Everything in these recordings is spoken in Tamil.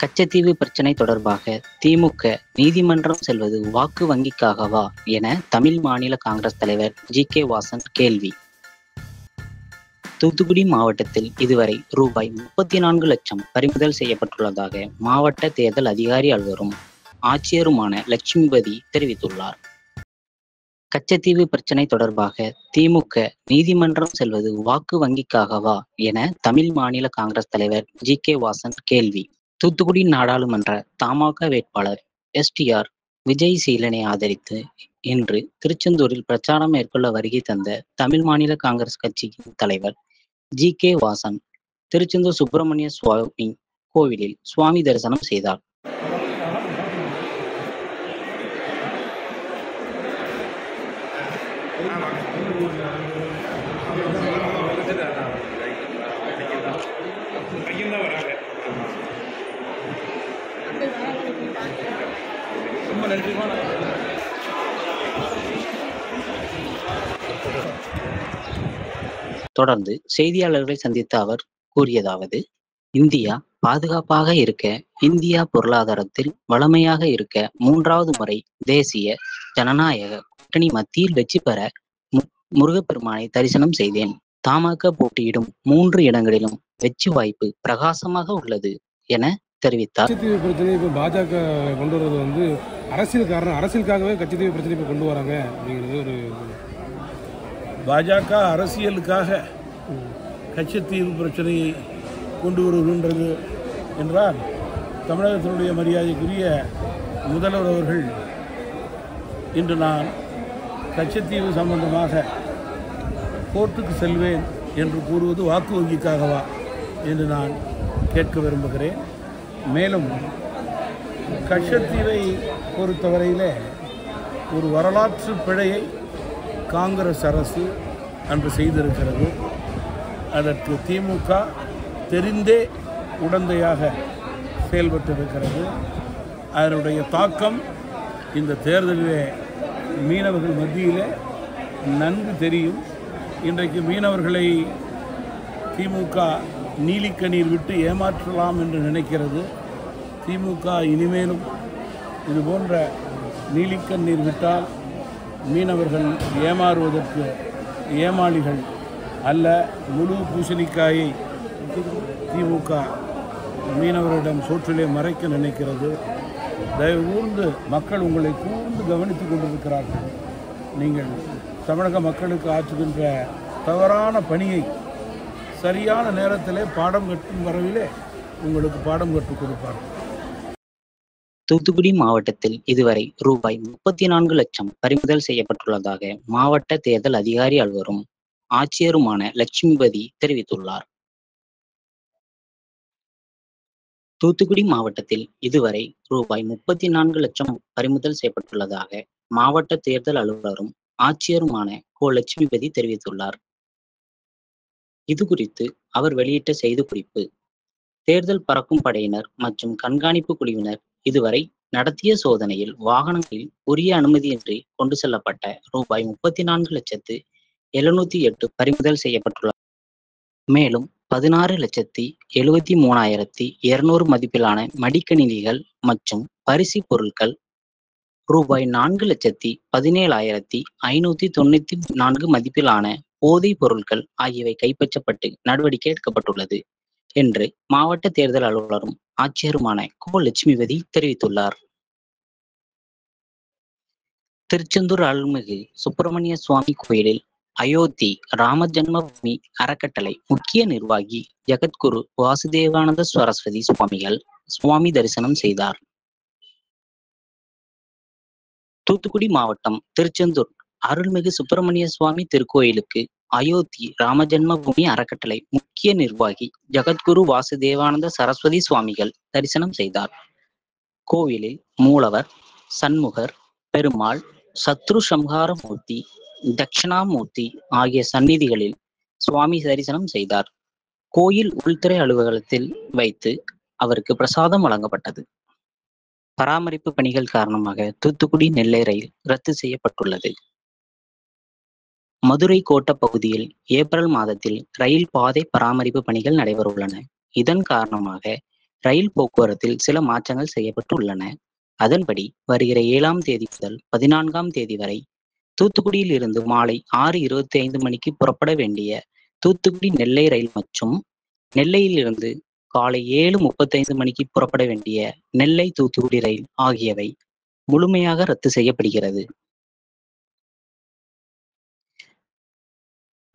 கச்சத்தீவு பிரச்சினை தொடர்பாக திமுக நீதிமன்றம் செல்வது வாக்கு வங்கிக்காகவா என தமிழ் மாநில காங்கிரஸ் தலைவர் ஜி.கே. வாசன் கேள்வி. தூத்துக்குடி மாவட்டத்தில் இதுவரை ரூபாய் 34 லட்சம் பறிமுதல் செய்யப்பட்டுள்ளதாக மாவட்ட தேர்தல் அதிகாரி அலுவலரும் ஆட்சியருமான லட்சுமிபதி தெரிவித்துள்ளார். கச்சத்தீவு பிரச்சினை தொடர்பாக திமுக நீதிமன்றம் செல்வது வாக்கு வங்கிக்காகவா என தமிழ் மாநில காங்கிரஸ் தலைவர் ஜி.கே. வாசன் கேள்வி. தூத்துக்குடி நாடாளுமன்ற தமாக வேட்பாளர் எஸ்.டி.ஆர். விஜய்சீலனை ஆதரித்து இன்று திருச்செந்தூரில் பிரச்சாரம் மேற்கொள்ள வருகை தந்த தமிழ் மாநில காங்கிரஸ் கட்சியின் தலைவர் ஜி.கே. வாசன் திருச்செந்தூர் சுப்பிரமணிய சுவாமி கோவிலில் சுவாமி தரிசனம் செய்தார். தொடர்ந்து செய்தியாளர்களை சந்தித்த அவர் கூறியதாவது: இந்தியா பாதுகாப்பாக இருக்க, இந்தியா பொருளாதாரத்தில் வளமையாக இருக்க 3வது முறை தேசிய ஜனநாயக கூட்டணி மத்தியில் வெற்றி பெற முருகப்பெருமானை தரிசனம் செய்தேன். தமாக போட்டியிடும் 3 இடங்களிலும் வெற்றி வாய்ப்பு பிரகாசமாக உள்ளது என தெரிவித்தார். கச்சத்தீவு பிரச்சனை இப்போ பாஜக கொண்டு வர்றது வந்து அரசியல் காரணம், அரசியலுக்காகவே கச்சத்தீவு பிரச்சனை இப்போ கொண்டு வராங்க அப்படிங்கிறது ஒரு பாஜக அரசியலுக்காக கச்சத்தீவு பிரச்சனையை கொண்டு வருகின்றது என்றால் தமிழகத்தினுடைய மரியாதைக்குரிய முதல்வர் அவர்கள் இன்று நான் கச்சத்தீவு சம்பந்தமாக கோர்ட்டுக்கு செல்வேன் என்று கூறுவது வாக்கு வங்கிக்காகவா என்று நான் கேட்க விரும்புகிறேன். மேலும் கச்சத்தீவை பொறுத்தவரையிலே ஒரு வரலாற்று பிழையை காங்கிரஸ் அரசு அன்று செய்திருக்கிறது. அதற்கு திமுக தெரிந்தே உடந்தையாக செயல்பட்டிருக்கிறது. அதனுடைய தாக்கம் இந்த தேர்தலிலே மீனவர்கள் மத்தியிலே நன்கு தெரியும். இன்றைக்கு மீனவர்களை திமுக நீலிக்கண்ணீர் விட்டு ஏமாற்றலாம் என்று நினைக்கிறது. திமுக இனிமேலும் இது போன்ற நீலிக்கண்ணீர் விட்டால் மீனவர்கள் ஏமாறுவதற்கு ஏமாளிகள் அல்ல. முழு பூசணிக்காயை திமுக மீனவர்களிடம் சோற்றிலே மறைக்க நினைக்கிறது. தயவு கூர்ந்து மக்கள் உங்களை கூர்ந்து கவனித்துக் கொண்டிருக்கிறார்கள். நீங்கள் தமிழக மக்களுக்கு ஆற்றுகின்ற தவறான பணியை சரியான நேரத்திலே பாடம் கட்டும் வரவிலே உங்களுக்கு பாடம் கற்றுக் கொடுப்பார்கள். தூத்துக்குடி மாவட்டத்தில் இதுவரை ரூபாய் 34 லட்சம் பறிமுதல் செய்யப்பட்டுள்ளதாக மாவட்ட தேர்தல் அதிகாரி அலுவலரும் ஆட்சியருமான லட்சுமிபதி தெரிவித்துள்ளார். தூத்துக்குடி மாவட்டத்தில் இதுவரை ரூபாய் 34 லட்சம் பறிமுதல் செய்யப்பட்டுள்ளதாக மாவட்ட தேர்தல் அலுவலரும் ஆட்சியருமான கோ. லட்சுமிபதி தெரிவித்துள்ளார். இது குறித்து அவர் வெளியிட்ட செய்திக்குறிப்பு: தேர்தல் பறக்கும் படையினர் மற்றும் கண்காணிப்பு குழுவினர் இதுவரை நடத்திய சோதனையில் வாகனங்களில் உரிய அனுமதியின்றி கொண்டு செல்லப்பட்ட ரூபாய் 34,708 பறிமுதல் செய்யப்பட்டுள்ளது. மேலும் 16,73,200 மதிப்பிலான மடிக்கணினிகள் மற்றும் பரிசு பொருட்கள், ரூபாய் 4,17,594 மதிப்பிலான போதைப் பொருட்கள் ஆகியவை கைப்பற்றப்பட்டு நடவடிக்கை எடுக்கப்பட்டுள்ளது என்று மாவட்ட தேர்தல் அலுவலரும் ஆட்சியருமான கோ. லட்சுமிபதி தெரிவித்துள்ளார். திருச்செந்தூர் அருள்மிகு சுப்பிரமணிய சுவாமி கோயிலில் அயோத்தி ராம ஜன்மபூமி அறக்கட்டளை முக்கிய நிர்வாகி ஜகத்குரு வாசுதேவானந்த சரஸ்வதி சுவாமிகள் சுவாமி தரிசனம் செய்தார். தூத்துக்குடி மாவட்டம் திருச்செந்தூர் அருள்மிகு சுப்பிரமணிய சுவாமி திருக்கோயிலுக்கு அயோத்தி ராம ஜன்மபூமி அறக்கட்டளை முக்கிய நிர்வாகி ஜகத்குரு வாசுதேவானந்த சரஸ்வதி சுவாமிகள் தரிசனம் செய்தார். கோவிலில் மூலவர், சண்முகர், பெருமாள், சத்ரு சம்ஹார மூர்த்தி, தட்சிணாமூர்த்தி ஆகிய சந்நிதிகளில் சுவாமி தரிசனம் செய்தார். கோயில் உள்துறை அலுவலகத்தில் வைத்து அவருக்கு பிரசாதம் வழங்கப்பட்டது. பராமரிப்பு பணிகள் காரணமாக தூத்துக்குடி நெல்லை ரயில் ரத்து செய்யப்பட்டுள்ளது. மதுரை கோட்ட பகுதியில் ஏப்ரல் மாதத்தில் ரயில் பாதை பராமரிப்பு பணிகள் நடைபெறவுள்ளன. இதன் காரணமாக ரயில் போக்குவரத்தில் சில மாற்றங்கள் செய்யப்பட்டுள்ளன. அதன்படி வருகிற 7ஆம் தேதி முதல் 14ஆம் தேதி வரை தூத்துக்குடியில் இருந்து மாலை 6:25 மணிக்கு புறப்பட வேண்டிய தூத்துக்குடி நெல்லை ரயில் மற்றும் நெல்லையில் இருந்து காலை 7:35 மணிக்கு புறப்பட வேண்டிய நெல்லை தூத்துக்குடி ரயில் ஆகியவை முழுமையாக ரத்து செய்யப்படுகிறது.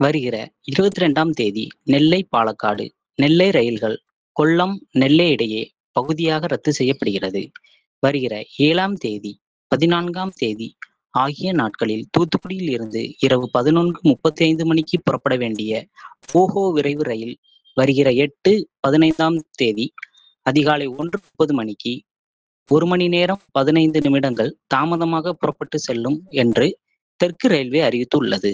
வருகிற 22ஆம் தேதி நெல்லை பாலக்காடு நெல்லை ரயில்கள் கொல்லம் நெல்லை இடையே பகுதியாக ரத்து செய்யப்படுகிறது. வருகிற 7ஆம் தேதி 14ஆம் தேதி ஆகிய நாட்களில் தூத்துக்குடியில் இருந்து இரவு 11:35 மணிக்கு புறப்பட வேண்டிய ஓஹோ விரைவு ரயில் வருகிற 8-15ஆம் தேதி அதிகாலை 1:30 மணிக்கு 1 மணி நேரம் 15 நிமிடங்கள் தாமதமாக புறப்பட்டு செல்லும் என்று தெற்கு ரயில்வே அறிவித்துள்ளது.